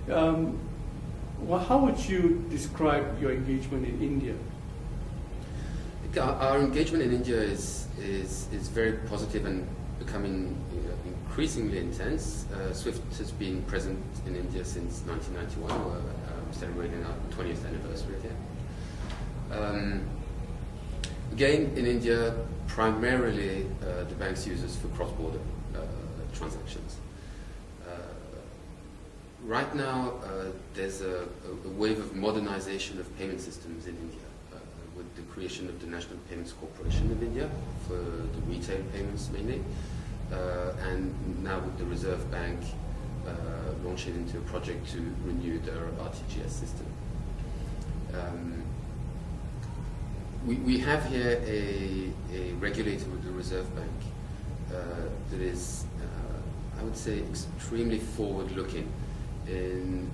Well, how would you describe your engagement in India? Our engagement in India is very positive and becoming increasingly intense. SWIFT has been present in India since 1991. We're celebrating our 20th anniversary here. Again, in India, primarily the bank's use us for cross-border transactions. Right now, there's a wave of modernization of payment systems in India with the creation of the National Payments Corporation of India for the retail payments mainly, and now with the Reserve Bank launching into a project to renew their RTGS system. We have here a regulator with the Reserve Bank that is, I would say, extremely forward-looking in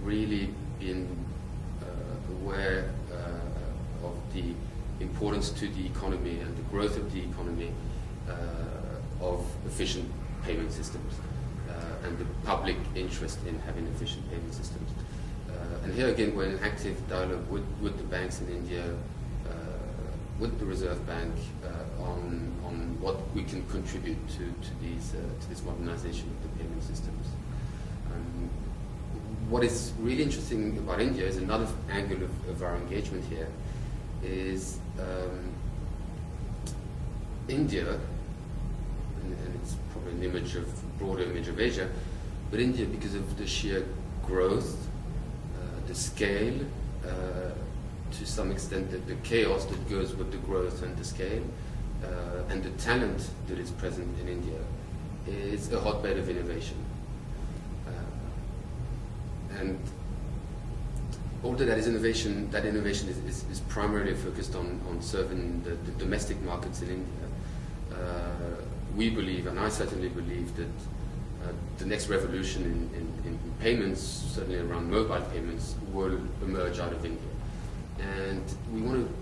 really being aware of the importance to the economy and the growth of the economy of efficient payment systems and the public interest in having efficient payment systems. And here again, we're in active dialogue with the banks in India, with the Reserve Bank on what we can contribute to this modernization of the payment systems. What is really interesting about India is another angle of our engagement here is India, and it's probably an image of broader image of Asia, but India, because of the sheer growth, the scale, to some extent the chaos that goes with the growth and the scale, and the talent that is present in India, is a hotbed of innovation. And although that innovation is primarily focused on serving the domestic markets in India, we believe, and I certainly believe, that the next revolution in payments, certainly around mobile payments, will emerge out of India. And we want to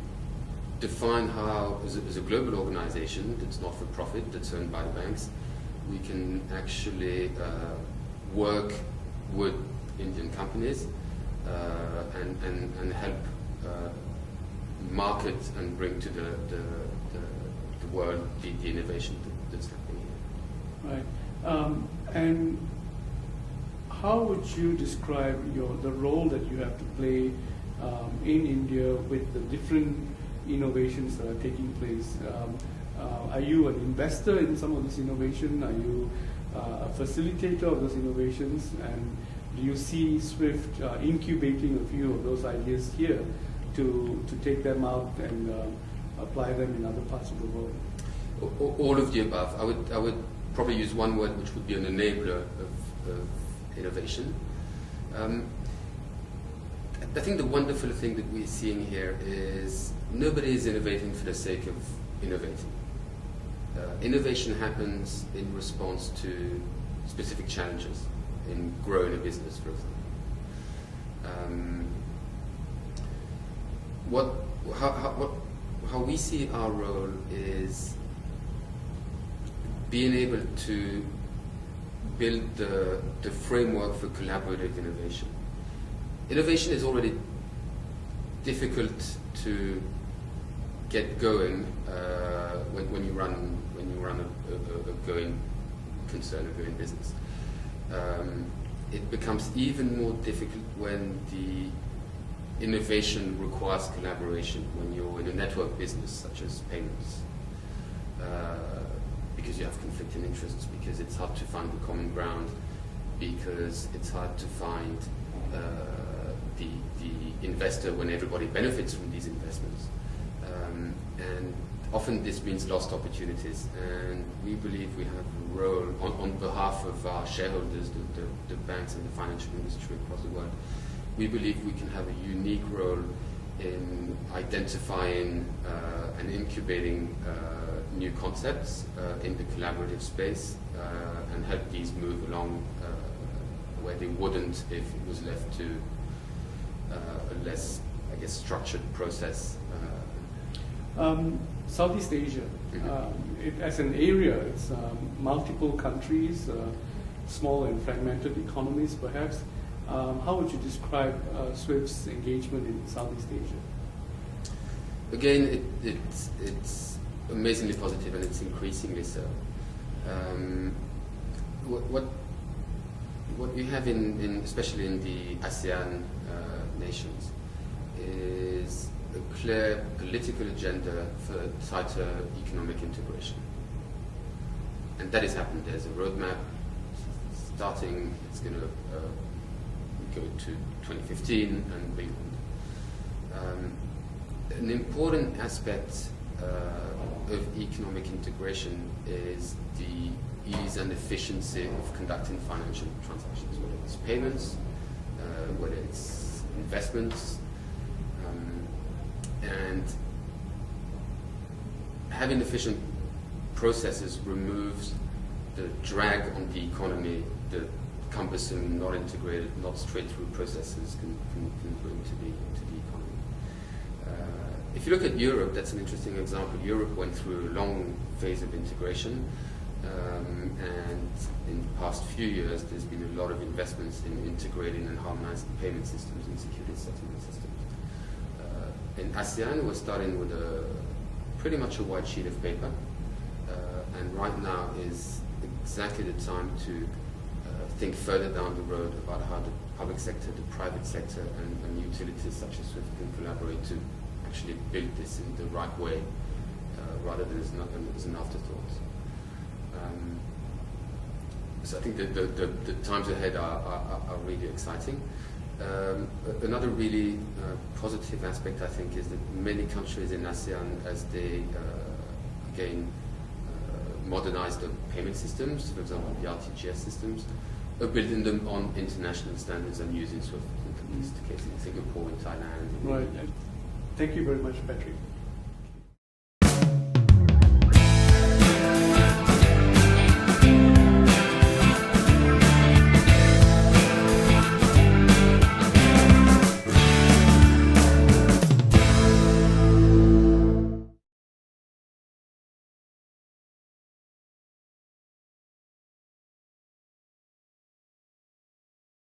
define how, as a global organization that's not for profit, that's owned by the banks, we can actually work with Indian companies and help market and bring to the world the innovation that's happening here. Right. And how would you describe the role that you have to play in India with the different innovations that are taking place? Are you an investor in some of this innovation? Are you a facilitator of those innovations? And do you see SWIFT incubating a few of those ideas here to take them out and apply them in other parts of the world? All of the above. I would probably use one word, which would be an enabler of innovation. I think the wonderful thing that we're seeing here is nobody is innovating for the sake of innovating. Innovation happens in response to specific challenges in growing a business, for example. How we see our role is being able to build the framework for collaborative innovation. Innovation is already difficult to get going when you run a going concern, a going business. It becomes even more difficult when the innovation requires collaboration, when you're in a network business such as payments, because you have conflicting interests, because it's hard to find the common ground, because it's hard to find the investor when everybody benefits from these investments. And often this means lost opportunities, and we believe we have a role on behalf of our shareholders, the banks and the financial industry across the world. We believe we can have a unique role in identifying and incubating new concepts in the collaborative space and help these move along where they wouldn't if it was left to a less, I guess, structured process. Southeast Asia, as an area, it's multiple countries, small and fragmented economies perhaps. how would you describe SWIFT's engagement in Southeast Asia? Again, it's amazingly positive, and it's increasingly so. What you have especially in the ASEAN nations, is a clear political agenda for tighter economic integration, and that has happened. There's a roadmap starting. It's going to go to 2015 and beyond. An important aspect of economic integration is the ease and efficiency of conducting financial transactions, whether it's payments, whether it's investments, and having efficient processes removes the drag on the economy that cumbersome, not integrated, not straight-through processes can bring to the economy. If you look at Europe, that's an interesting example. Europe went through a long phase of integration, and in the past few years there's been a lot of investments in integrating and harmonizing payment systems and security settlement systems. In ASEAN, we're starting with pretty much a white sheet of paper, and right now is exactly the time to think further down the road about how the public sector, the private sector, and utilities such as SWIFT can collaborate to actually build this in the right way, rather than as an afterthought. So I think that the times ahead are really exciting. Another really positive aspect, I think, is that many countries in ASEAN, as they again modernize the payment systems, for example the RTGS systems, are building them on international standards and using SWIFT in at least cases in Singapore and Thailand. Right. Thank you very much, Patrick.